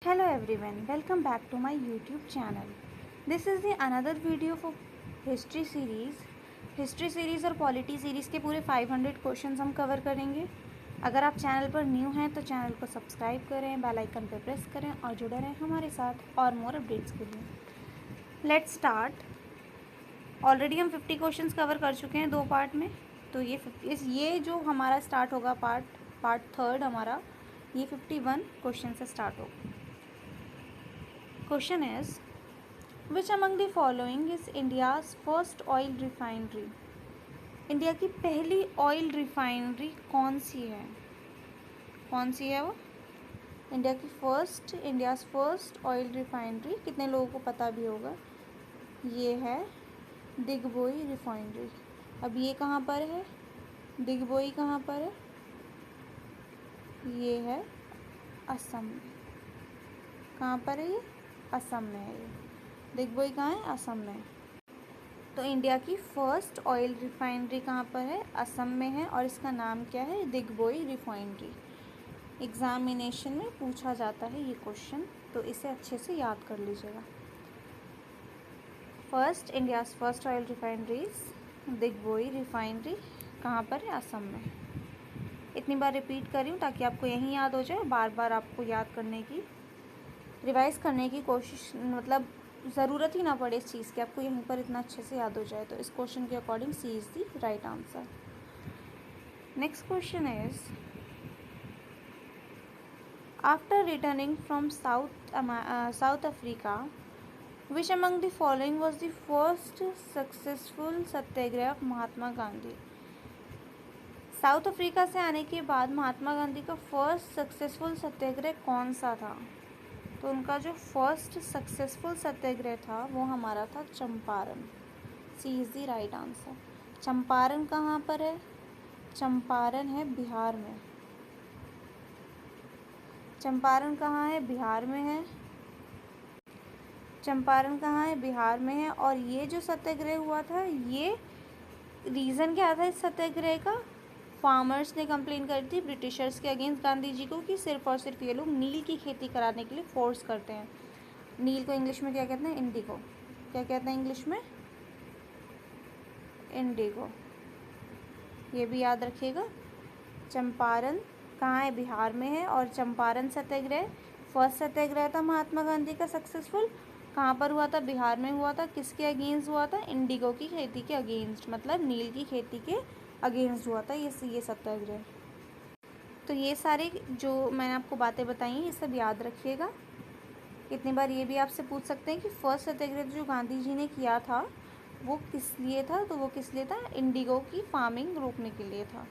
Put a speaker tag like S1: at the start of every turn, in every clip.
S1: Hello everyone, welcome back to my YouTube channel. This is the another video for history series. History series और polity series के पूरे 500 questions हम cover करेंगे. अगर आप channel पर न्यू हैं तो चैनल को सब्सक्राइब करें, बेल आइकन पर प्रेस करें और जुड़े रहें हमारे साथ और मोर अपडेट्स के लिए. Let's start. ऑलरेडी हम 50 क्वेश्चंस कवर कर चुके हैं 2 पार्ट में. तो ये जो हमारा स्टार्ट होगा पार्ट थर्ड हमारा, ये 51 क्वेश्चन से स्टार्ट होगा. Question is, which among the following is India's first oil refinery? India की पहली ऑयल रिफाइनरी कौन सी है? कौन सी है वो? इंडियाज़ फर्स्ट ऑयल रिफाइनरी कितने लोगों को पता भी होगा? ये है दिग्बोई रिफाइनरी. अब ये कहाँ पर है? दिग्बोई कहाँ पर है? ये है असम में. कहाँ पर है ये? असम में है ये. दिग्बोई कहाँ है? असम में. तो इंडिया की फर्स्ट ऑयल रिफाइनरी कहाँ पर है? असम में है और इसका नाम क्या है? दिग्बोई रिफाइनरी. एग्जामिनेशन में पूछा जाता है ये क्वेश्चन, तो इसे अच्छे से याद कर लीजिएगा. India's first oil refineries Digboi refinery कहाँ पर है? असम में. इतनी बार रिपीट कर रही हूँ ताकि आपको यहीं याद हो जाए. बार बार आपको याद करने की, रिवाइज करने की कोशिश, मतलब ज़रूरत ही ना पड़े इस चीज़ की, आपको यहीं पर इतना अच्छे से याद हो जाए. तो इस क्वेश्चन के according C is the right answer. Next question is, after returning from South Africa, which among the following was the first successful satyagraha of Mahatma Gandhi? South Africa से आने के बाद महात्मा गांधी का फर्स्ट सक्सेसफुल सत्याग्रह कौन सा था? तो उनका जो फर्स्ट सक्सेसफुल सत्याग्रह था वो हमारा था Champaran. C is the right answer. Champaran कहाँ पर है? चंपारण है बिहार में. चंपारण कहाँ है? बिहार में है. चंपारण कहाँ है? बिहार में है. और ये जो सत्याग्रह हुआ था, ये रीज़न क्या था इस सत्याग्रह का? फार्मर्स ने कंप्लेन करी थी ब्रिटिशर्स के अगेंस्ट गांधी जी को कि सिर्फ और सिर्फ ये लोग नील की खेती कराने के लिए फोर्स करते हैं. नील को इंग्लिश में क्या कहते हैं? इंडिगो. क्या कहते हैं इंग्लिश में? इंडिगो. ये भी याद रखिएगा. चंपारण कहाँ है? बिहार में है. और चंपारण सत्याग्रह फर्स्ट सत्याग्रह था महात्मा गांधी का सक्सेसफुल. कहाँ पर हुआ था? बिहार में हुआ था. किसके अगेंस्ट हुआ था? इंडिगो की खेती के अगेंस्ट, मतलब नील की खेती के अगेंस्ट हुआ था ये सत्याग्रह. तो ये सारे जो मैंने आपको बातें बताई हैं ये सब याद रखिएगा. कितनी बार ये भी आपसे पूछ सकते हैं कि फर्स्ट सत्याग्रह जो गांधी जी ने किया था वो किस लिए था? तो वो किस लिए था? इंडिगो की फार्मिंग रोकने के लिए था.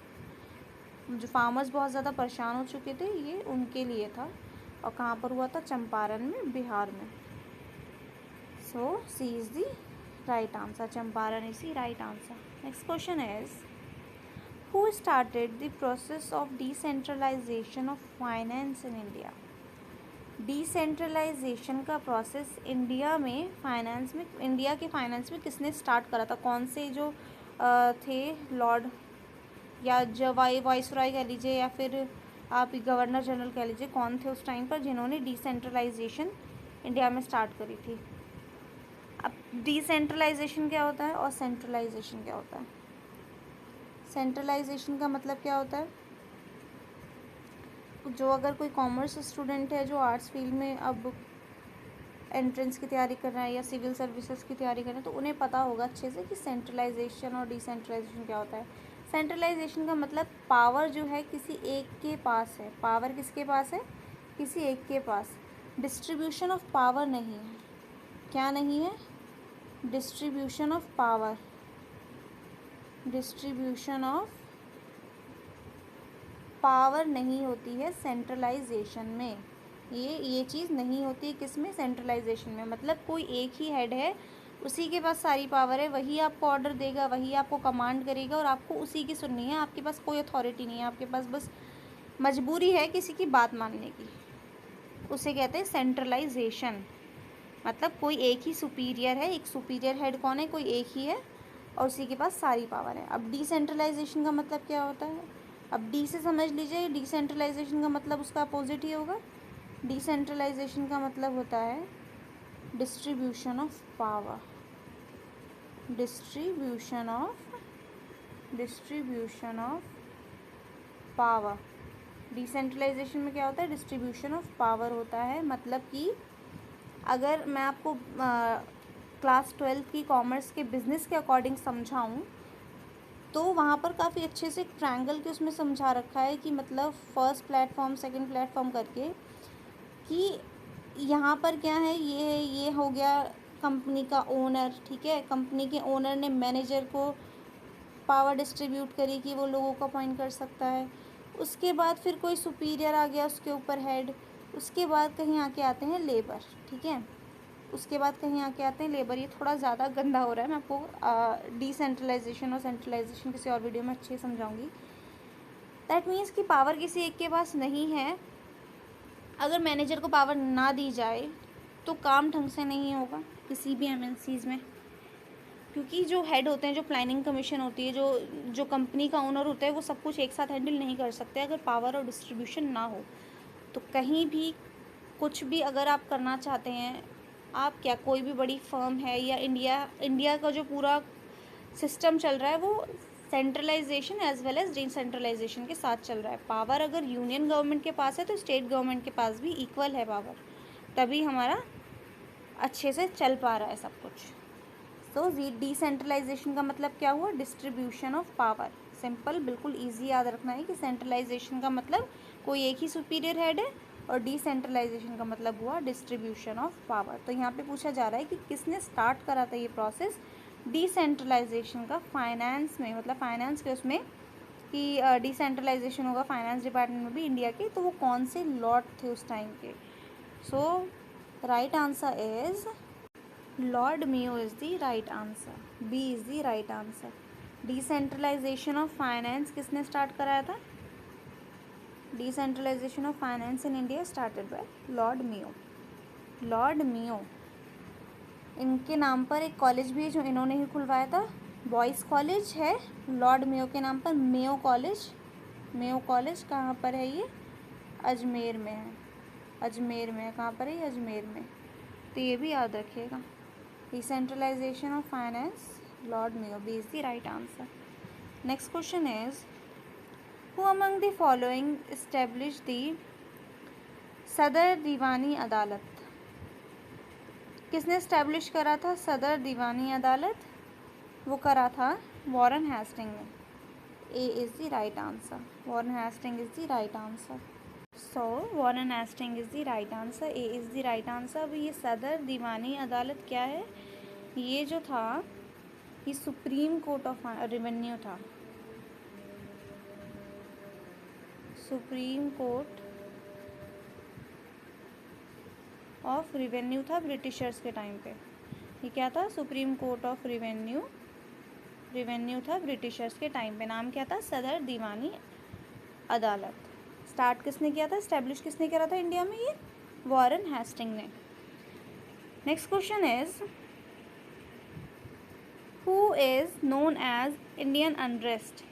S1: जो फार्मर्स बहुत ज़्यादा परेशान हो चुके थे, ये उनके लिए था. और कहाँ पर हुआ था? चंपारण में, बिहार में. So C is the right answer. Champaran is the right answer. Next question is, who started the process of decentralisation of finance in India? Decentralisation का प्रोसेस इंडिया के फाइनेंस में किसने स्टार्ट करा था? कौन से जो थे लॉर्ड या जो वाइसरॉय कह लीजिए या फिर आप गवर्नर जनरल कह लीजिए, कौन थे उस टाइम पर जिन्होंने डिसेंट्रलाइजेशन इंडिया में स्टार्ट करी थी? अब डिसेंट्रलाइजेशन क्या होता है और सेंट्रलाइजेशन क्या होता है? सेंट्रलाइजेशन का मतलब क्या होता है? जो अगर कोई कॉमर्स स्टूडेंट है जो आर्ट्स फील्ड में अब एंट्रेंस की तैयारी कर रहा है या सिविल सर्विसेज की तैयारी कर रहे हैं तो उन्हें पता होगा अच्छे से कि सेंट्रलाइजेशन और डिसेंट्रलाइजेशन क्या होता है. सेंट्रलाइजेशन का मतलब पावर जो है किसी एक के पास है. पावर किसके पास है? किसी एक के पास. डिस्ट्रीब्यूशन ऑफ पावर नहीं है. क्या नहीं है? Distribution of power. Distribution of power नहीं होती है सेंट्रलाइजेशन में. ये चीज़ नहीं होती है किस में? सेंट्रलाइजेशन में. मतलब कोई एक ही हेड है, उसी के पास सारी पावर है, वही आपको ऑर्डर देगा, वही आपको कमांड करेगा और आपको उसी की सुननी है. आपके पास कोई अथॉरिटी नहीं है, आपके पास बस मजबूरी है किसी की बात मानने की. उसे कहते हैं सेंट्रलाइजेशन. मतलब कोई एक ही सुपीरियर है. एक सुपीरियर हेड कौन है? कोई एक ही है और उसी के पास सारी पावर है. अब डिसेंट्रलाइजेशन का मतलब क्या होता है? अब डी से समझ लीजिए. डिसेंट्रलाइजेशन का मतलब उसका अपोजिट ही होगा. डिसेंट्रलाइजेशन का मतलब होता है distribution of power, distribution of power. Decentralization में क्या होता है, डिस्ट्रीब्यूशन ऑफ पावर होता है। मतलब कि अगर मैं आपको क्लास 12 की कॉमर्स के बिजनेस के अकॉर्डिंग समझाऊं तो वहाँ पर काफ़ी अच्छे से ट्रायंगल के उसमें समझा रखा है कि मतलब फर्स्ट प्लेटफॉर्म सेकंड प्लेटफॉर्म करके, कि यहाँ पर क्या है, ये हो गया कंपनी का ओनर, ठीक है। कंपनी के ओनर ने मैनेजर को पावर डिस्ट्रीब्यूट करी कि वो लोगों को अपॉइंट कर सकता है। उसके बाद फिर कोई सुपीरियर आ गया उसके ऊपर हेड। उसके बाद कहीं आके आते हैं लेबर, ठीक है। उसके बाद कहीं आके आते हैं लेबर। ये थोड़ा ज़्यादा गंदा हो रहा है, मैं आपको डिसेंट्रलाइजेशन और सेंट्रलाइजेशन किसी और वीडियो में अच्छे से समझाऊंगी। दैट मीन्स कि पावर किसी एक के पास नहीं है। अगर मैनेजर को पावर ना दी जाए तो काम ढंग से नहीं होगा किसी भी एमएनसीज में, क्योंकि जो हेड होते हैं, जो प्लानिंग कमीशन होती है, जो कंपनी का ओनर होता है, वो सब कुछ एक साथ हैंडल नहीं कर सकते अगर पावर और डिस्ट्रीब्यूशन ना हो। तो कहीं भी कुछ भी अगर आप करना चाहते हैं, आप क्या कोई भी बड़ी फर्म है या इंडिया का जो पूरा सिस्टम चल रहा है वो centralization as well as decentralization के साथ चल रहा है। पावर अगर यूनियन गवर्नमेंट के पास है तो स्टेट गवर्नमेंट के पास भी इक्वल है पावर, तभी हमारा अच्छे से चल पा रहा है सब कुछ। सो डिसेंट्रलाइजेशन का मतलब क्या हुआ, डिस्ट्रीब्यूशन ऑफ पावर। सिंपल, बिल्कुल इजी याद रखना है कि सेंट्रलाइजेशन का मतलब कोई एक ही सुपीरियर हेड है और डिसेंट्रलाइजेशन का मतलब हुआ डिस्ट्रीब्यूशन ऑफ पावर। तो यहाँ पे पूछा जा रहा है कि किसने स्टार्ट करा था ये प्रोसेस डिसेंट्रलाइजेशन का फाइनेंस में, मतलब फाइनेंस के उसमें कि डिसेंट्रलाइजेशन होगा फाइनेंस डिपार्टमेंट में भी इंडिया के, तो वो कौन से लॉर्ड थे उस टाइम के। So right answer is Lord Mayo is the right answer, B is the right answer. Decentralisation of finance किसने स्टार्ट कराया था, decentralisation of finance in India started by Lord Mayo. Lord Mayo, इनके नाम पर एक college भी है जो इन्होंने ही खुलवाया था, बॉयज़ कॉलेज है लॉर्ड मेयो के नाम पर, मेयो कॉलेज। मेयो कॉलेज कहाँ पर है ये, अजमेर में है, अजमेर में है। कहाँ पर है ये, अजमेर में। तो ये भी याद रखिएगा, decentralization of finance Lord Mayo, B is the right answer. Next question is who among the following establish the Sadar Diwani अदालत। किसने एस्टेब्लिश करा था सदर दीवानी अदालत, वो करा था वॉरेन हेस्टिंग ने। A is the right answer, Warren Hasting is the right answer. So Warren Hasting is the right answer, A is the right answer. अब ये सदर दीवानी अदालत क्या है, ये जो था ये सुप्रीम कोर्ट ऑफ रेवेन्यू था, सुप्रीम कोर्ट ऑफ रेवेन्यू था ब्रिटिशर्स के टाइम पे। ये क्या था, supreme court of revenue, revenue था ब्रिटिशर्स के टाइम पे। नाम क्या था, सदर दीवानी अदालत। स्टार्ट किसने किया था, इस्टेब्लिश किसने करा था इंडिया में, ये वॉरेन हेस्टिंग ने। Next question is who is known as Indian unrest.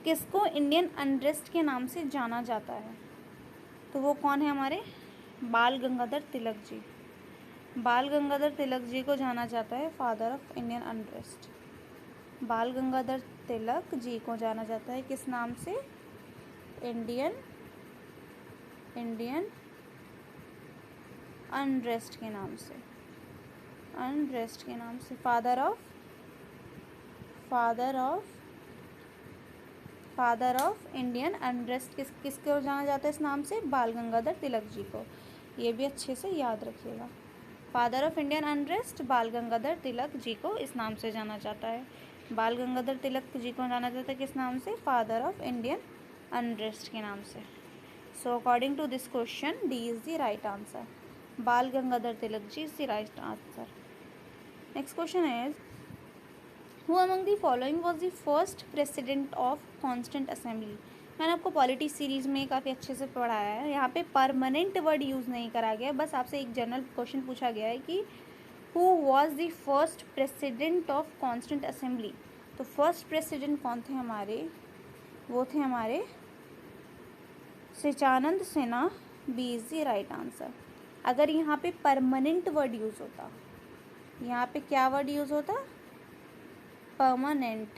S1: किसको इंडियन अनरेस्ट के नाम से जाना जाता है, तो वो कौन है, हमारे बाल गंगाधर तिलक जी। बाल गंगाधर तिलक जी को जाना जाता है फादर ऑफ इंडियन अनरेस्ट। बाल गंगाधर तिलक जी को जाना जाता है किस नाम से, इंडियन अनरेस्ट के नाम से, अनरेस्ट के नाम से। फादर ऑफ इंडियन अनरेस्ट किसको जाना जाता है इस नाम से, बाल गंगाधर तिलक जी को। ये भी अच्छे से याद रखिएगा, फादर ऑफ इंडियन अनरेस्ट बाल गंगाधर तिलक जी को इस नाम से जाना जाता है। बाल गंगाधर तिलक जी को जाना जाता है किस नाम से, फादर ऑफ इंडियन अनरेस्ट के नाम से। So according to this question D is the right answer, Bal Gangadhar Tilak ji is the right answer. Next question is who among the following was the first president of constant assembly. मैंने आपको polity series में काफ़ी अच्छे से पढ़ाया है, यहाँ पे परमानेंट वर्ड यूज़ नहीं करा गया, बस आपसे एक जनरल क्वेश्चन पूछा गया है कि who was the first president of constant assembly. तो फर्स्ट प्रेसिडेंट कौन थे हमारे, वो थे हमारे Sachchidananda Sinha B is the right answer. अगर यहाँ पे परमानेंट वर्ड यूज़ होता, यहाँ पे क्या वर्ड यूज़ होता, परमानेंट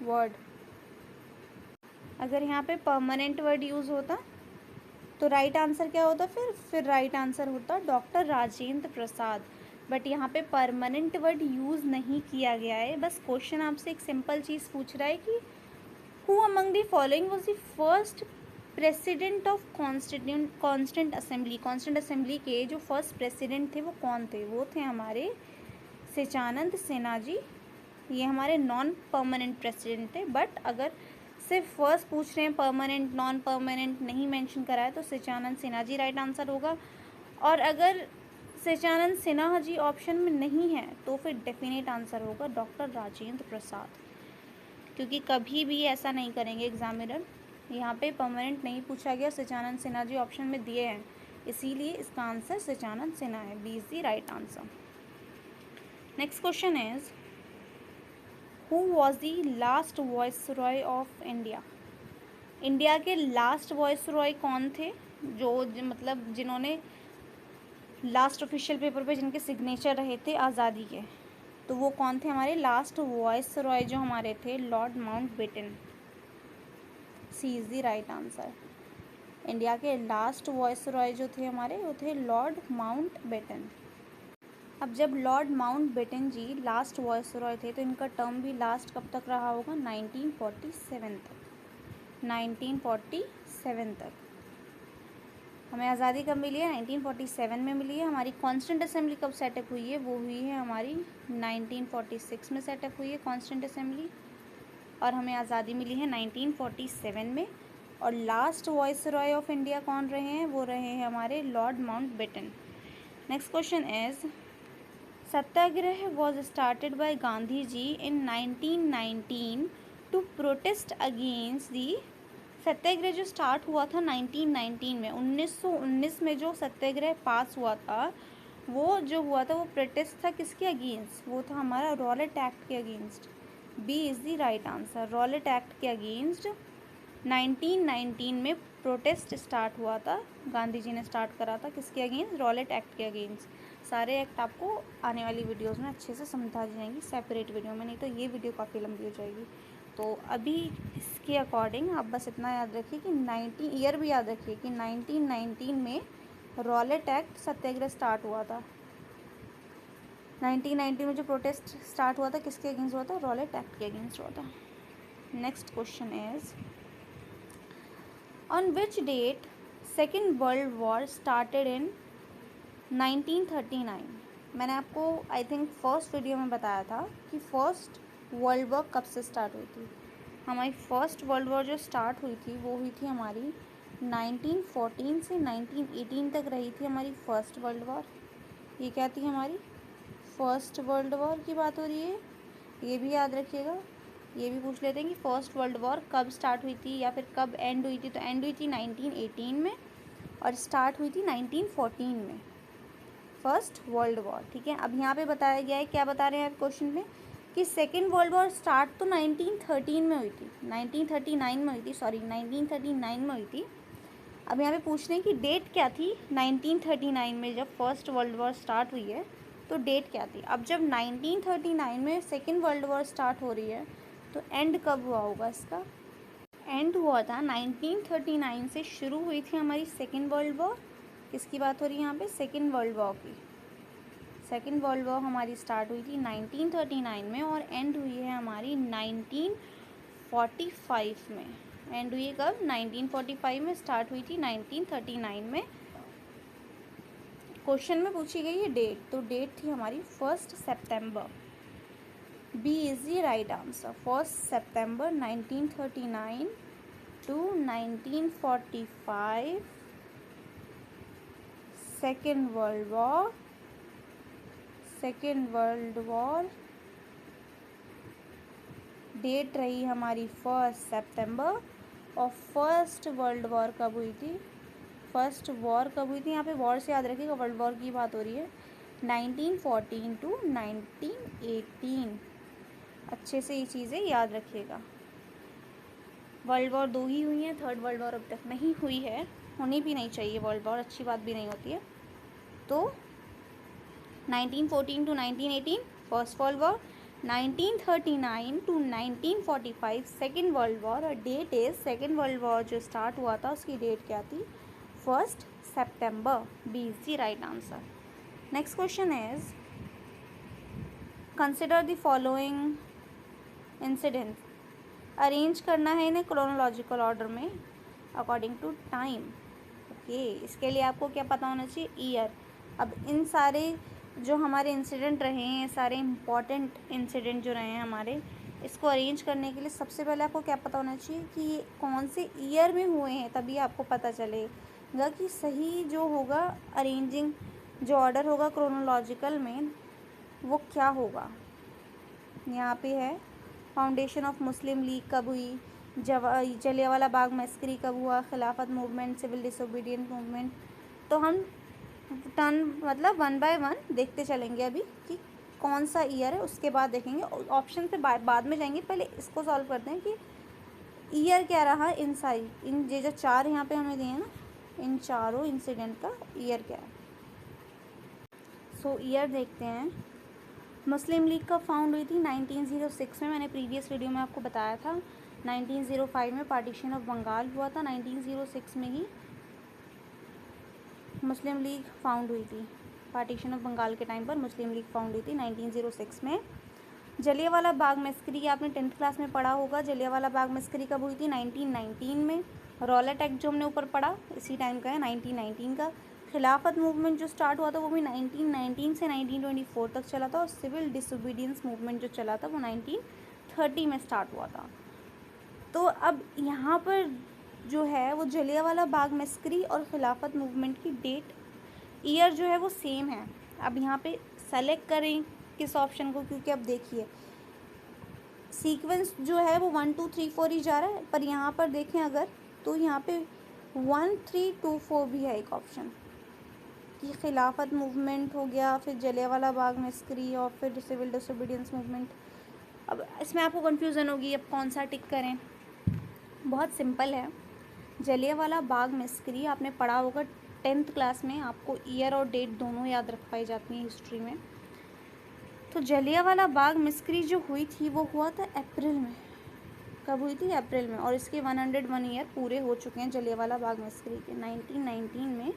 S1: वर्ड। अगर यहाँ पे परमानेंट वर्ड यूज़ होता तो राइट आंसर क्या होता, फिर राइट आंसर होता डॉक्टर राजेंद्र प्रसाद। बट यहाँ पे परमानेंट वर्ड यूज़ नहीं किया गया है। बस क्वेश्चन आपसे एक सिंपल चीज़ पूछ रहा है कि who among the following was the first president of constant assembly. Constant assembly के जो फर्स्ट प्रेसिडेंट थे वो कौन थे, वो थे हमारे सच्चिदानंद सिन्हा जी। ये हमारे नॉन परमानेंट प्रेसिडेंट थे। बट अगर सिर्फ फर्स्ट पूछ रहे हैं, परमानेंट नॉन परमानेंट नहीं मेंशन करा है, तो सच्चिदानंद सिन्हा जी राइट आंसर होगा। और अगर सच्चिदानंद सिन्हा जी ऑप्शन में नहीं है तो फिर डेफिनेट आंसर होगा डॉक्टर राजेंद्र प्रसाद, क्योंकि कभी भी ऐसा नहीं करेंगे एग्जामिनर, यहाँ पे परमानेंट नहीं पूछा गया, सच्चिदानंद सिन्हा जी ऑप्शन में दिए हैं, इसीलिए इसका आंसर सच्चिदानंद सिन्हा है। B is the right answer. Next question is who was the last viceroy of India. India के लास्ट वॉइसरॉय कौन थे, जो मतलब जिन्होंने लास्ट ऑफिशियल पेपर पे जिनके सिग्नेचर रहे थे आज़ादी के, तो वो कौन थे हमारे लास्ट वॉइसरॉय जो हमारे थे, Lord Mountbatten. C is the right answer. India के लास्ट वॉइसरॉय जो थे हमारे वो थे लॉर्ड माउंटबेटन। अब जब Lord Mountbatten ji last viceroy थे तो इनका टर्म भी लास्ट कब तक रहा होगा, 1947 तक। 1947 तक। हमें आज़ादी कब मिली है, 1947 में मिली है। हमारी कॉन्स्टेंट असेंबली कब सेटअप हुई है, वो हुई है हमारी 1946 में सेटअप हुई है कॉन्स्टेंट असेंबली, और हमें आज़ादी मिली है 1947 में। और लास्ट वॉइसरॉय ऑफ इंडिया कौन रहे हैं, वो रहे हैं हमारे Lord Mountbatten. Next question is satyagraha was started by Gandhi ji in 1919 to protest against the. Satyagraha जो स्टार्ट हुआ था 1919 में, 1919 में जो सत्याग्रह पास हुआ था, वो जो हुआ था वो प्रोटेस्ट था किसके अगेंस्ट, वो था हमारा रॉलेट एक्ट के against. B is the right answer. Rowlatt Act के अगेंस्ट 1919 में प्रोटेस्ट स्टार्ट हुआ था, गांधी जी ने स्टार्ट करा था किसके अगेंस्ट, रॉलेट एक्ट के अगेंस्ट। सारे एक्ट आपको आने वाली वीडियोस में अच्छे से समझा दी जाएंगी सेपरेट वीडियो में, नहीं तो ये वीडियो काफ़ी लंबी हो जाएगी। तो अभी इसके अकॉर्डिंग आप बस इतना याद रखिए कि 19 ईयर भी याद रखिए कि 1919 में रॉलेट एक्ट सत्याग्रह स्टार्ट हुआ था। 1919 में जो प्रोटेस्ट स्टार्ट हुआ था किसके अगेंस्ट हुआ था, रॉलेट एक्ट के अगेंस्ट हुआ था। Next question is on which date second world war started in 1939। मैंने आपको आई थिंक फर्स्ट वीडियो में बताया था कि फर्स्ट वर्ल्ड वॉर कब से स्टार्ट हुई थी। हमारी फर्स्ट वर्ल्ड वॉर जो स्टार्ट हुई थी वो हुई थी हमारी 1914 से 1918 तक रही थी हमारी फर्स्ट वर्ल्ड वॉर। ये क्या थी, हमारी फर्स्ट वर्ल्ड वॉर की बात हो रही है, ये भी याद रखिएगा। ये भी पूछ लेते हैं कि फर्स्ट वर्ल्ड वॉर कब स्टार्ट हुई थी या फिर कब एंड हुई थी, तो एंड हुई थी 1918 में और स्टार्ट हुई थी 1914 में फर्स्ट वर्ल्ड वॉर। ठीक है, अब यहाँ पे बताया गया है, क्या बता रहे हैं क्वेश्चन में, कि सेकेंड वर्ल्ड वॉर स्टार्ट तो 1913 में हुई थी, 1939 में हुई थी, सॉरी 1939 में हुई थी। अब यहाँ पे पूछ रहे हैं कि डेट क्या थी 1939 में जब फर्स्ट वर्ल्ड वॉर स्टार्ट हुई है, तो डेट क्या थी। अब जब 1939 में सेकेंड वर्ल्ड वॉर स्टार्ट हो रही है तो एंड कब हुआ होगा इसका, एंड हुआ था 1939 से शुरू हुई थी हमारी सेकेंड वर्ल्ड वॉर। किसकी बात हो रही है यहाँ पे, सेकेंड वर्ल्ड वॉर की। सेकेंड वर्ल्ड वॉर हमारी स्टार्ट हुई थी 1939 में और एंड हुई है हमारी 1945 में। एंड हुई कब, 1945 में, स्टार्ट हुई थी 1939 में। क्वेश्चन में पूछी गई है डेट, तो डेट थी हमारी 1 सितंबर। B is the right answer. 1 सितंबर 1939 to 1945 second world war date रही हमारी 1 सितंबर। और फर्स्ट वर्ल्ड वॉर कब हुई थी, फर्स्ट वॉर कब हुई थी, यहाँ पे वॉर से याद रखिएगा, वर्ल्ड वॉर की बात हो रही है, 1914 टू 1918। अच्छे से ये चीज़ें याद रखिएगा। वर्ल्ड वॉर 2 ही हुई हैं, थर्ड वर्ल्ड वॉर अब तक नहीं हुई है। होनी भी नहीं चाहिए वर्ल्ड वॉर, अच्छी बात भी नहीं होती है। तो 1914 to 1918 first world war, 1939 to 1945 second world war. और date is second world war जो स्टार्ट हुआ था उसकी डेट क्या थी? 1 सितंबर। B is the right answer. Next question is consider the following incidents. Arrange करना है इन्हें क्रोनोलॉजिकल ऑर्डर में अकॉर्डिंग टू टाइम। ओके, इसके लिए आपको क्या पता होना चाहिए? ईयर। अब इन सारे जो हमारे इंसिडेंट रहे हैं, सारे इम्पॉर्टेंट इंसिडेंट जो रहे हैं हमारे, इसको अरेंज करने के लिए सबसे पहले आपको क्या पता होना चाहिए कि ये कौन से ईयर में हुए हैं। तभी आपको पता चलेगा कि सही जो होगा अरेंजिंग जो ऑर्डर होगा क्रोनोलॉजिकल में वो क्या होगा। यहाँ पे है फाउंडेशन ऑफ मुस्लिम लीग कब हुई, जलियांवाला बाग मैस्करी कब हुआ, खिलाफत मूवमेंट, सिविल डिसोबीडियंट मूवमेंट। तो हम टर्न मतलब 1 बाय 1 देखते चलेंगे अभी कि कौन सा ईयर है, उसके बाद देखेंगे ऑप्शन पे बाद में जाएंगे। पहले इसको सॉल्व करते हैं कि ईयर क्या रहा इन ये जो 4 यहाँ पे हमें दिए हैं ना, इन चारों इंसिडेंट का ईयर क्या है। सो ईयर देखते हैं। मुस्लिम लीग कब फाउंड हुई थी? 1906 में। मैंने प्रीवियस वीडियो में आपको बताया था 1905 में पार्टीशन ऑफ बंगाल हुआ था, 1906 में ही मुस्लिम लीग फाउंड हुई थी। पार्टीशन ऑफ बंगाल के टाइम पर मुस्लिम लीग फाउंड हुई थी 1906 में। जलियांवाला बाग मैस्करी आपने 10th क्लास में पढ़ा होगा। जलियांवाला बाग मैस्करी कब हुई थी? 1919 में। रॉलेट एक्ट जो हमने ऊपर पढ़ा इसी टाइम का है, 1919 का। खिलाफत मूवमेंट जो स्टार्ट हुआ था वो भी 1919 से 1924 तक चला था। और सिविल डिसोबीडियंस मूवमेंट जो चला था वो 1930 में स्टार्ट हुआ था। तो अब यहाँ पर जो है वो जलियांवाला बाग मैस्करी और खिलाफत मूवमेंट की डेट ईयर जो है वो सेम है। अब यहाँ पे सेलेक्ट करें किस ऑप्शन को, क्योंकि अब देखिए सीक्वेंस जो है वो 1 2 3 4 ही जा रहा है, पर यहाँ पर देखें अगर तो यहाँ पे 1 3 2 4 भी है एक ऑप्शन कि खिलाफत मूवमेंट हो गया, फिर जलियांवाला बाग मैस्करी और फिर सिविल डिसोबीडियंस मूवमेंट। अब इसमें आपको कन्फ्यूज़न होगी अब कौन सा टिक करें। बहुत सिंपल है। जलियांवाला बाग मैस्करी आपने पढ़ा होगा 10th क्लास में, आपको ईयर और डेट दोनों याद रख पाई जाती हैं हिस्ट्री में। तो जलियांवाला बाग मैस्करी जो हुई थी वो हुआ था अप्रैल में। कब हुई थी? अप्रैल में। और इसके 101 ईयर पूरे हो चुके हैं जलियांवाला बाग मैस्करी के। 1919 में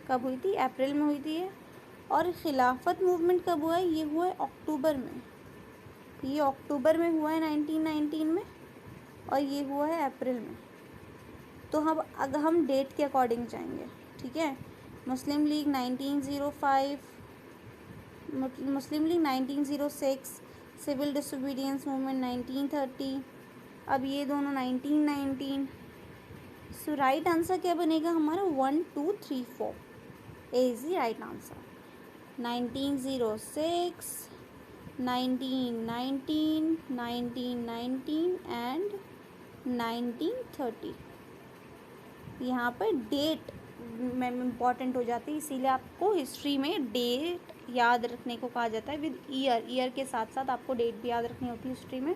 S1: कब हुई थी? अप्रैल में हुई थी ये। और खिलाफत मूवमेंट कब हुआ है? ये हुआ है अक्टूबर में। ये अक्टूबर में हुआ है 1919 में, और ये हुआ है अप्रैल में। तो हम डेट के अकॉर्डिंग जाएंगे, ठीक है। मुस्लिम लीग 1905, मुस्लिम लीग 1906, सिविल डिसोबीडियंस मूवमेंट 1930, अब ये दोनों 1919। सो राइट आंसर क्या बनेगा हमारा? 1 2 3 4 is the right answer. 1906, 1919, 1919 and 1930। यहाँ पर डेट में इम्पॉर्टेंट हो जाती है, इसीलिए आपको हिस्ट्री में डेट याद रखने को कहा जाता है विद ईयर। ईयर के साथ साथ आपको डेट भी याद रखनी होती है हिस्ट्री में।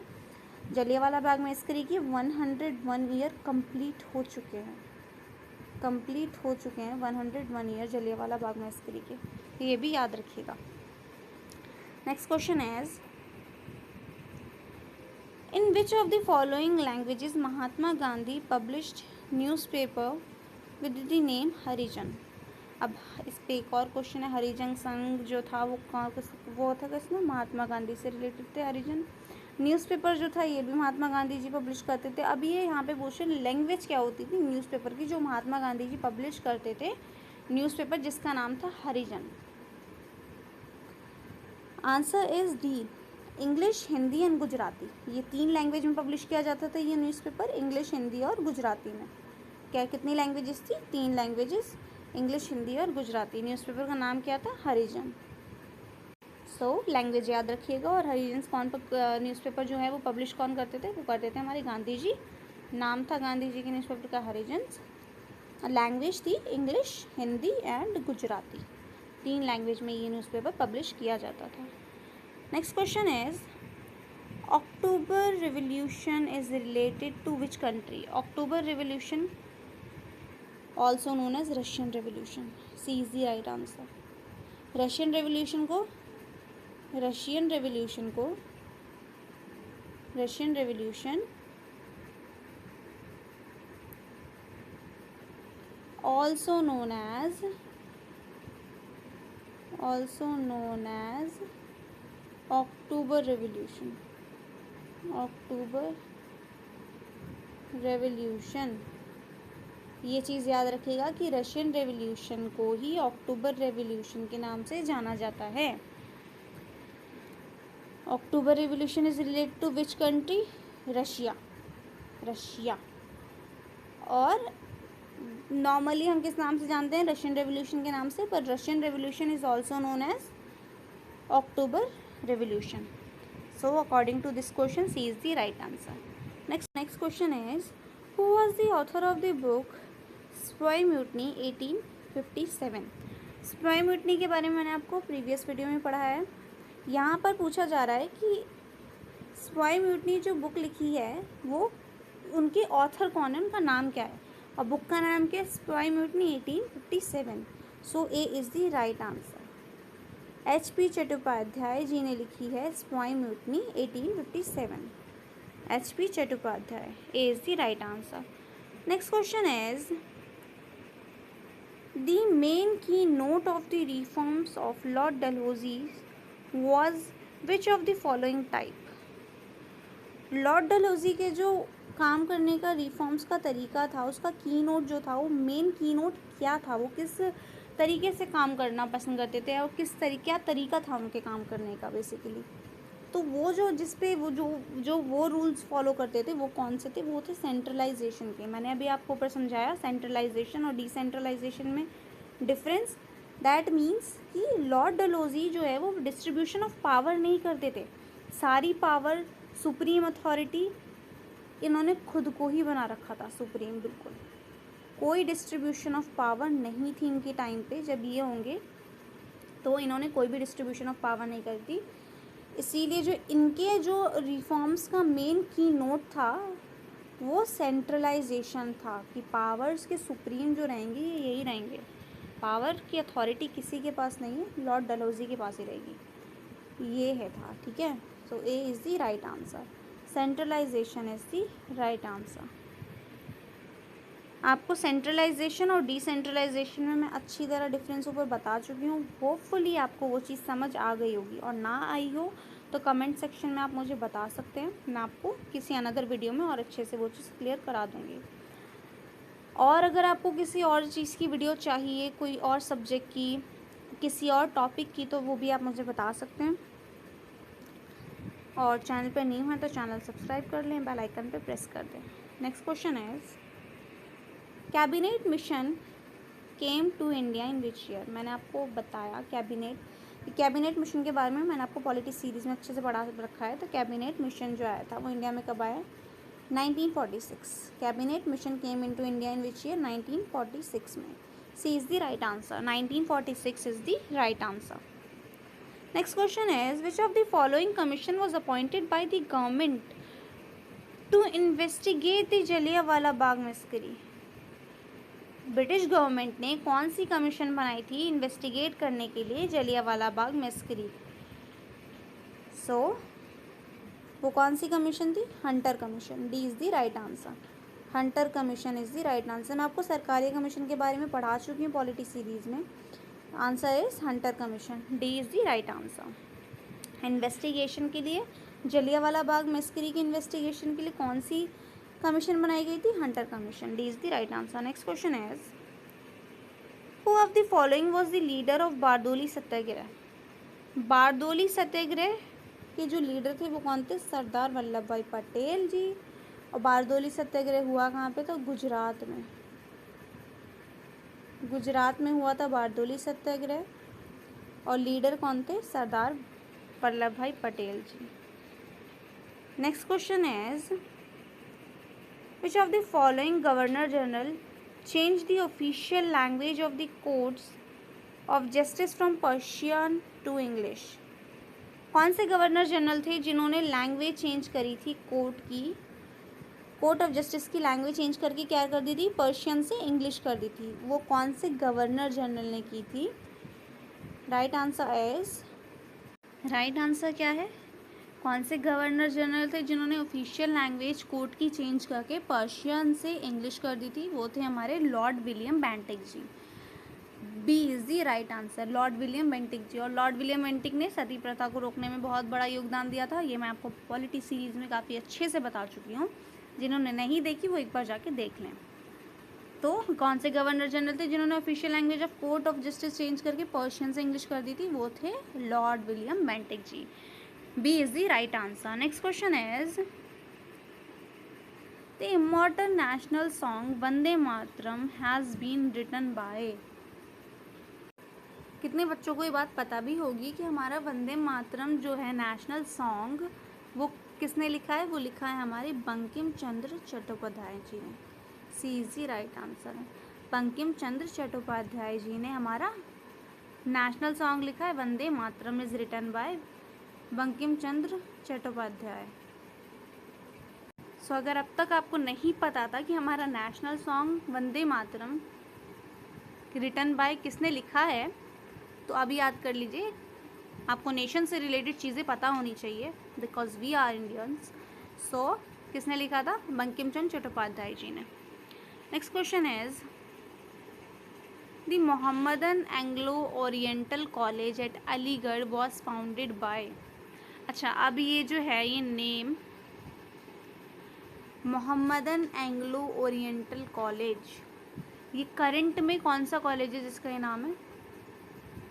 S1: जलियांवाला बाग मैस्करी की 101 ईयर कंप्लीट हो चुके हैं। 101 ईयर जलियांवाला बाग मैस्करी के, ये भी याद रखिएगा। Next question is in which of the following languages Mahatma Gandhi published newspaper with the name Harijan. अब इस पे एक और क्वेश्चन है। हरिजन संघ जो था वो था किसमें? महात्मा गांधी से रिलेटेड थे हरिजन। न्यूज़पेपर जो था ये भी महात्मा गांधी जी पब्लिश करते थे। अब ये यहाँ पे क्वेश्चन लैंग्वेज क्या होती थी न्यूज़पेपर की जो महात्मा गांधी जी पब्लिश करते थे, न्यूज़पेपर जिसका नाम था Harijan. Answer is D, English, Hindi and Gujarati. ये 3 लैंग्वेज में पब्लिश किया जाता था ये न्यूज़पेपर, इंग्लिश, हिंदी और गुजराती में। क्या कितनी लैंग्वेजेस थी? 3 लैंग्वेजेस, इंग्लिश, हिंदी और गुजराती। न्यूज़पेपर का नाम क्या था? हरिजन। सो लैंग्वेज याद रखिएगा। और हरिजन न्यूज़पेपर जो है वो पब्लिश कौन करते थे? वो करते थे हमारे गांधी जी। नाम था गांधी जी के न्यूज़पेपर का हरिजन। लैंग्वेज थी English, Hindi and Gujarati. 3 language में ये न्यूज़पेपर पब्लिश किया जाता था। Next question is October revolution is related to which country. October revolution also known as Russian revolution. C is the right answer. Russian revolution also known as October Revolution। ये चीज़ याद रखिएगा कि Russian revolution को ही अक्टूबर revolution के नाम से जाना जाता है। October revolution is related to which country? Russia. और नॉर्मली हम किस नाम से जानते हैं? रशियन रेवोल्यूशन के नाम से, पर Russian revolution is also known as October revolution. So according to this question C is the right answer. Next question is who was the author of the book sipahi mutiny 1857? Sipahi mutiny के बारे में मैंने आपको previous video में पढ़ा है। यहाँ पर पूछा जा रहा है कि सिपाही म्यूटनी जो बुक लिखी है वो उनके ऑथर कौन है, उनका नाम क्या है, और बुक का नाम क्या है? Sepoy mutiny 1857। So A is the right answer. HP Chattopadhyay ji ने लिखी है sepoy mutiny 1857। HP Chattopadhyay, A is the right answer. Next question is the main key note of the reforms of Lord Dalhousie was which of the following type? Lord Dalhousie के जो काम करने का reforms का तरीका था, उसका की नोट जो था, वो मेन की नोट क्या था? वो किस तरीके से काम करना पसंद करते थे और क्या तरीका था उनके काम करने का बेसिकली? तो वो जो जिस पे वो रूल्स फॉलो करते थे वो कौन से थे? वो थे सेंट्रलाइजेशन के। मैंने अभी आपको ऊपर समझाया सेंट्रलाइजेशन और डिसेंट्रलाइजेशन में डिफरेंस। दैट मीन्स कि लॉर्ड डलहौजी जो है वो डिस्ट्रीब्यूशन ऑफ पावर नहीं करते थे। सारी पावर, सुप्रीम अथॉरिटी इन्होंने खुद को ही बना रखा था सुप्रीम। बिल्कुल कोई डिस्ट्रीब्यूशन ऑफ पावर नहीं थी इनके टाइम पे। जब ये होंगे तो इन्होंने कोई भी डिस्ट्रीब्यूशन ऑफ पावर नहीं करी थी। इसीलिए जो इनके जो रिफॉर्म्स का मेन की नोट था वो सेंट्रलाइजेशन था कि पावर्स के सुप्रीम जो रहेंगे ये यही रहेंगे। पावर की अथॉरिटी किसी के पास नहीं है, लॉर्ड डलहौजी के पास ही रहेगी। ये है था, ठीक है। So A is the right answer. Centralisation is the right answer. आपको सेंट्रलाइजेशन और डिसेंट्रलाइजेशन में मैं अच्छी तरह डिफरेंस ऊपर बता चुकी हूँ। होपफुली आपको वो चीज़ समझ आ गई होगी, और ना आई हो तो कमेंट सेक्शन में आप मुझे बता सकते हैं। मैं आपको किसी अनदर वीडियो में और अच्छे से वो चीज़ क्लियर करा दूँगी। और अगर आपको किसी और चीज़ की वीडियो चाहिए, कोई और सब्जेक्ट की, किसी और टॉपिक की, तो वो भी आप मुझे बता सकते हैं। और चैनल पर न्यू है तो चैनल सब्सक्राइब कर लें, बेल आइकन पे प्रेस कर दें। Next question is cabinet mission came to India in which year? मैंने आपको बताया कैबिनेट मिशन के बारे में मैंने आपको पॉलिटी सीरीज़ में अच्छे से पढ़ा रखा है। तो कैबिनेट मिशन जो आया था वो इंडिया में कब आया? 1946। Cabinet mission came in to India in which year? 1946 में। C is the right answer. 1946 is the right answer. Next question is which of the following commission was appointed by the government to investigate the Jallianwala Bagh massacre? British government ने कौन C commission बनाई थी investigate करने के लिए जलियांवाला बाग मस्करी? वो कौन सी कमीशन थी? Hunter commission. D is the right answer. Hunter commission is the right answer. मैं आपको सरकारी कमीशन के बारे में पढ़ा चुकी हूँ पॉलिटी सीरीज़ में। Answer is Hunter commission. D is the right answer. Investigation के लिए जलियांवाला बाग मस्करी की इन्वेस्टिगेशन के लिए कौन सी कमीशन बनाई गई थी? Hunter commission. D is the right answer. Next question is who of the following was the leader of Bardoli satyagraha? Bardoli satyagraha के जो लीडर थे वो कौन थे? सरदार वल्लभ भाई पटेल जी। और बारदोली सत्याग्रह हुआ कहाँ पे? तो गुजरात में। गुजरात में हुआ था बारदोली सत्याग्रह, और लीडर कौन थे? Sardar Vallabh Bhai Patel ji. Next question is which of the following governor general change the official language of the courts of justice from Persian to English? कौन से गवर्नर जनरल थे जिन्होंने लैंग्वेज चेंज करी थी कोर्ट की कोर्ट ऑफ जस्टिस की लैंग्वेज चेंज करके क्या कर दी थी, पर्शियन से इंग्लिश कर दी थी। वो कौन से गवर्नर जनरल ने की थी? राइट आंसर क्या है? कौन से गवर्नर जनरल थे जिन्होंने ऑफिशियल लैंग्वेज कोर्ट की चेंज करके पर्शियन से इंग्लिश कर दी थी? वो थे हमारे Lord William Bentinck ji. B is the right answer, Lord William Bentinck ji. और लॉर्ड विलियम बेंटिक ने सती प्रथा को रोकने में बहुत बड़ा योगदान दिया था। ये मैं आपको पॉलिटी सीरीज़ में काफ़ी अच्छे से बता चुकी हूँ। जिन्होंने नहीं देखी वो एक बार जाके देख लें। तो कौन से गवर्नर जनरल थे जिन्होंने official language of court of justice change करके पर्शियन से इंग्लिश कर दी थी? वो थे Lord William Bentinck ji. B is the right answer. Next question is the immortal national song Vande Mataram has been written by. कितने बच्चों को ये बात पता भी होगी कि हमारा वंदे मातरम जो है नेशनल सॉन्ग वो किसने लिखा है? वो लिखा है हमारे बंकिम चंद्र चट्टोपाध्याय जी ने। सी इज दी राइट आंसर है। बंकिम चंद्र चट्टोपाध्याय जी ने हमारा नेशनल सॉन्ग लिखा है Vande Mataram is written by Bankim Chandra Chattopadhyay. सो अगर अब तक आपको नहीं पता था कि हमारा national song Vande Mataram written by किसने लिखा है, तो अभी याद कर लीजिए। आपको नेशन से रिलेटेड चीज़ें पता होनी चाहिए बिकॉज वी आर इंडियंस। सो किसने लिखा था? बंकिम चंद्र चट्टोपाध्याय जी ने। Next question is the Mohammedan Anglo Oriental college eight Aligarh was founded by. अच्छा, अब ये जो है ये name Mohammedan Anglo Oriental college, ये करंट में कौन सा कॉलेज है जिसका ये नाम है?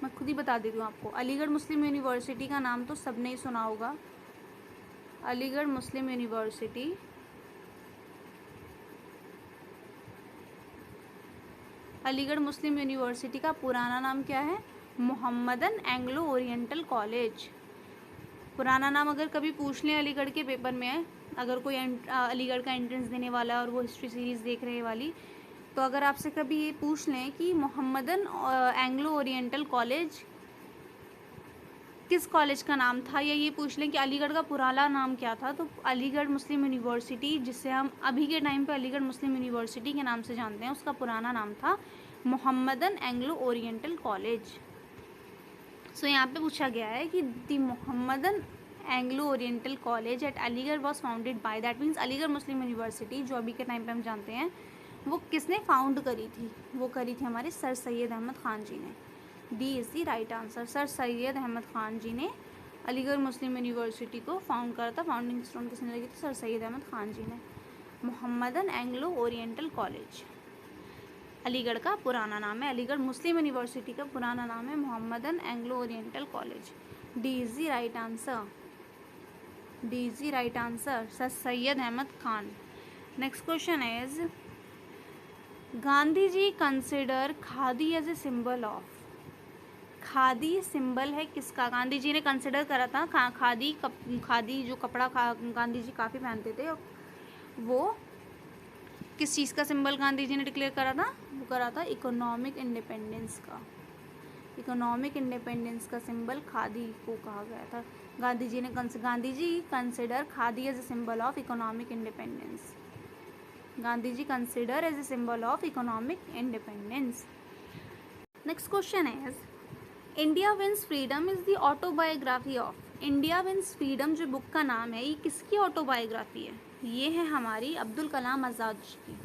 S1: मैं खुद ही बता देती हूँ आपको। अलीगढ़ मुस्लिम यूनिवर्सिटी का नाम तो सबने ही सुना होगा। Aligarh Muslim university Aligarh Muslim university का पुराना नाम क्या है? Mohammedan Anglo Oriental college. पुराना नाम अगर कभी पूछ लें अलीगढ़ के पेपर में है, अगर कोई अलीगढ़ का एंट्रेंस देने वाला है और वो हिस्ट्री सीरीज़ देख रहे वाली, तो अगर आपसे कभी ये पूछ लें कि मोहम्मदन एंग्लो ओरिएंटल कॉलेज किस कॉलेज का नाम था, या ये पूछ लें कि अलीगढ़ का पुराना नाम क्या था, तो अलीगढ़ मुस्लिम यूनिवर्सिटी, जिससे हम अभी के टाइम पे अलीगढ़ मुस्लिम यूनिवर्सिटी के नाम से जानते हैं, उसका पुराना नाम था मोहम्मदन एंग्लो ओरिएंटल कॉलेज। सो यहाँ पे पूछा गया है कि the Mohammedan Anglo Oriental college eight Aligarh was founded by, that means Aligarh Muslim university जो अभी के टाइम पे हम जानते हैं वो किसने फाउंड करी थी? वो करी थी हमारे सर सैयद अहमद ख़ान जी ने। D is the right answer. Sir Syed Ahmed Khan ji ने अलीगढ़ मुस्लिम यूनिवर्सिटी को फाउंड करा था। फाउंडिंग स्टोन किसने लगी थी? सर सैयद अहमद ख़ान जी ने। Mohammedan Anglo Oriental college Aligarh का पुराना नाम है। अलीगढ़ मुस्लिम यूनिवर्सिटी का पुराना नाम है Mohammedan Anglo Oriental college. D is the right answer. D is the right answer, sir Syed Ahmed Khan. Next question is Gandhi ji consider khadi as a symbol of. Khadi symbol है किसका? गांधी जी ने कंसिडर करा था खादी जो कपड़ा गांधी जी काफ़ी पहनते थे, वो किस चीज़ का सिंबल गांधी जी ने डिक्लेयर करा था? वो करा था इकोनॉमिक इंडिपेंडेंस का। इकोनॉमिक इंडिपेंडेंस का सिंबल खादी को कहा गया था। Gandhi ji consider khadi as a symbol of economic independence. Gandhi ji consider as a symbol of economic independence. Next question is India wins freedom is the autobiography of. India wins freedom जो book का नाम है, ये किसकी ऑटोबायोग्राफी है? ये है हमारी अब्दुल कलाम आज़ाद जी की।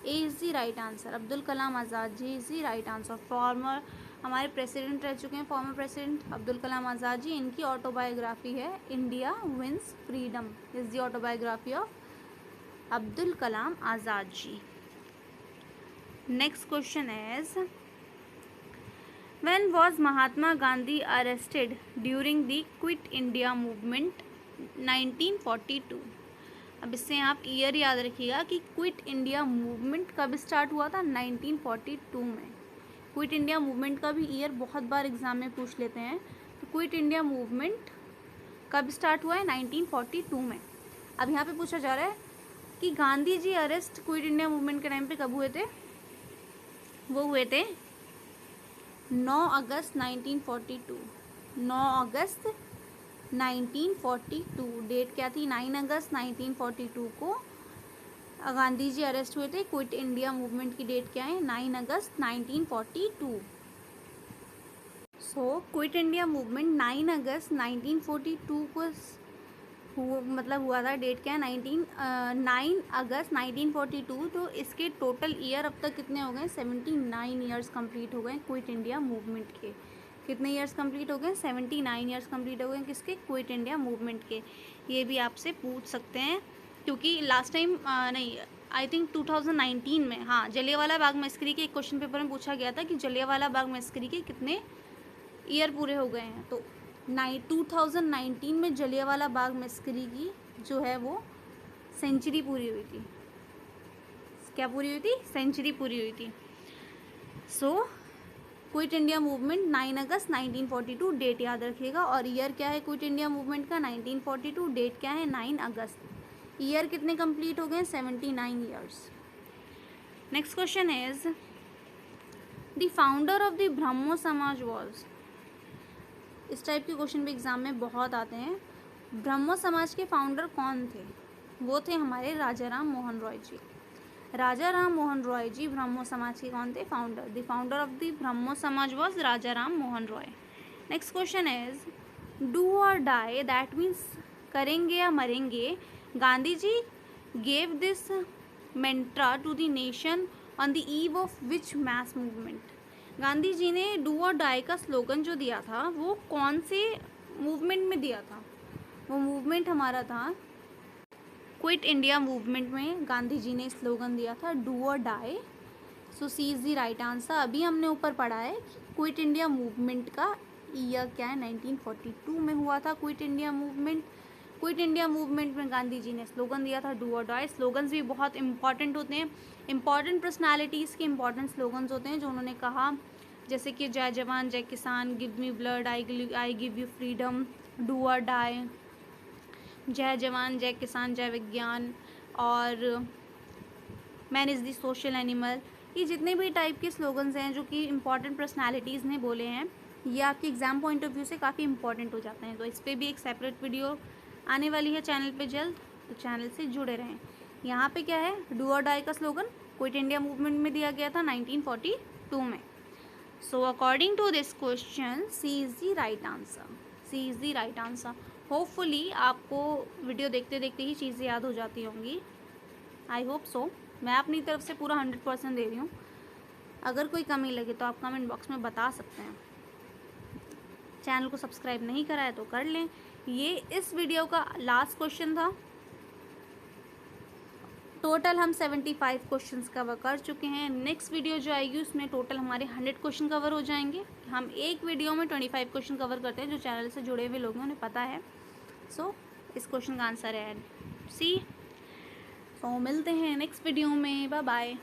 S1: A is the right answer. Abdul Kalam Azad ji is the right answer. Former हमारे प्रेसिडेंट रह चुके हैं, फॉर्मर प्रेसिडेंट अब्दुल कलाम आज़ाद जी, इनकी ऑटोबायोग्राफी है India wins freedom is the autobiography of Abdul Kalam Azad ji. Next question is when was Mahatma Gandhi arrested during the quit India movement 1942। अब इससे आप year याद रखिएगा कि क्विट इंडिया मूवमेंट कब स्टार्ट हुआ था? 1942 में। क्विट इंडिया मूवमेंट का भी ईयर बहुत बार एग्जाम में पूछ लेते हैं। तो क्विट इंडिया मूवमेंट कब स्टार्ट हुआ है? 1942 में। अब यहाँ पे पूछा जा रहा है कि Gandhi ji arrest quit India movement के टाइम पे कब हुए थे? वो हुए थे 9 अगस्त 1942। 9 अगस्त 1942 डेट क्या थी? 9 अगस्त 1942 को गांधी जी अरेस्ट हुए थे, क्विट इंडिया मूवमेंट की डेट क्या है? 9 अगस्त 1942। सो क्विट इंडिया मूवमेंट 9 अगस्त 1942 को हुआ था। डेट क्या है? 9 अगस्त 1942। तो इसके टोटल ईयर अब तक कितने हो गए? 79 ईयर्स कंप्लीट हो गए क्विट इंडिया मूवमेंट के। कितने ईयर्स कंप्लीट हो गए? 79 ईयर्स कंप्लीट हो गए किसके? क्विट इंडिया मूवमेंट के। ये भी आपसे पूछ सकते हैं, क्योंकि लास्ट टाइम नहीं, आई थिंक 2019 में, हाँ, जलियांवाला बाग मस्करी के एक क्वेश्चन पेपर में पूछा गया था कि जलियांवाला बाग मस्करी के कितने ईयर पूरे हो गए हैं। तो 2019 में जलियांवाला बाग मस्करी की जो है वो सेंचुरी पूरी हुई थी। क्या पूरी हुई थी? सेंचुरी पूरी हुई थी। सो क्विट इंडिया मूवमेंट 9 अगस्त 1942, डेट याद रखिएगा। और ईयर क्या है क्विट इंडिया मूवमेंट का? 1942। डेट क्या है? 9 अगस्त। ईयर कितने कंप्लीट हो गए? 79 years. Next question is the founder of the Brahmo Samaj was. इस टाइप के क्वेश्चन भी एग्जाम में बहुत आते हैं। ब्रह्मो समाज के फाउंडर कौन थे? वो थे हमारे राजा राम मोहन रॉय जी। राजा राम मोहन रॉय जी ब्रह्मो समाज के कौन थे? Founder. The founder of the Brahmo Samaj was Raja Ram Mohan Roy. Next question is do और डाई, दैट मीन्स करेंगे या मरेंगे। Gandhi ji gave this mantra to the nation on the eve of which mass movement. Gandhi ji ने डू और डाई का स्लोगन जो दिया था वो कौन से मूवमेंट में दिया था? वो मूवमेंट हमारा था क्विट इंडिया मूवमेंट में। गांधी जी ने स्लोगन दिया था डू और die. So C is the right answer. अभी हमने ऊपर पढ़ा है कि क्विट इंडिया मूवमेंट का ईयर क्या है? 1942 में हुआ था quit India movement. Quit India movement में गांधी जी ने स्लोगन दिया था डू और डाई। स्लोगन्स भी बहुत इंपॉर्टेंट होते हैं, इंपॉर्टेंट पर्सनालिटीज़ के इंपॉर्टेंट स्लोगन्स होते हैं जो उन्होंने कहा, जैसे कि जय जवान जय किसान, give me blood I give you freedom, do और डाई, जय जवान जय किसान जय विज्ञान, और man is the social animal. ये जितने भी टाइप के स्लोगन्स हैं जो कि इंपॉर्टेंट पर्सनालिटीज़ ने बोले हैं, ये आपके एग्ज़ाम पॉइंट ऑफ व्यू से काफ़ी इंपॉर्टेंट हो जाते हैं। तो इस पर भी एक सेपरेट वीडियो आने वाली है चैनल पे जल्द, तो चैनल से जुड़े रहें। यहाँ पे क्या है? डू और डाई का स्लोगन क्विट इंडिया मूवमेंट में दिया गया था 1942 में। So according to this question C is the right answer. C is the right answer. Hopefully आपको वीडियो देखते देखते ही चीज़ें याद हो जाती होंगी। I hope so. मैं अपनी तरफ से पूरा 100% दे रही हूँ। अगर कोई कमी लगे तो आप कमेंट बॉक्स में बता सकते हैं। चैनल को सब्सक्राइब नहीं करा है तो कर लें। ये इस वीडियो का लास्ट क्वेश्चन था। टोटल हम 75 क्वेश्चंस कवर कर चुके हैं। नेक्स्ट वीडियो जो आएगी उसमें टोटल हमारे 100 क्वेश्चन कवर हो जाएंगे। हम एक वीडियो में 25 क्वेश्चन कवर करते हैं, जो चैनल से जुड़े हुए लोगों ने पता है। सो इस क्वेश्चन का आंसर है सी। तो मिलते हैं नेक्स्ट वीडियो में। Bye bye.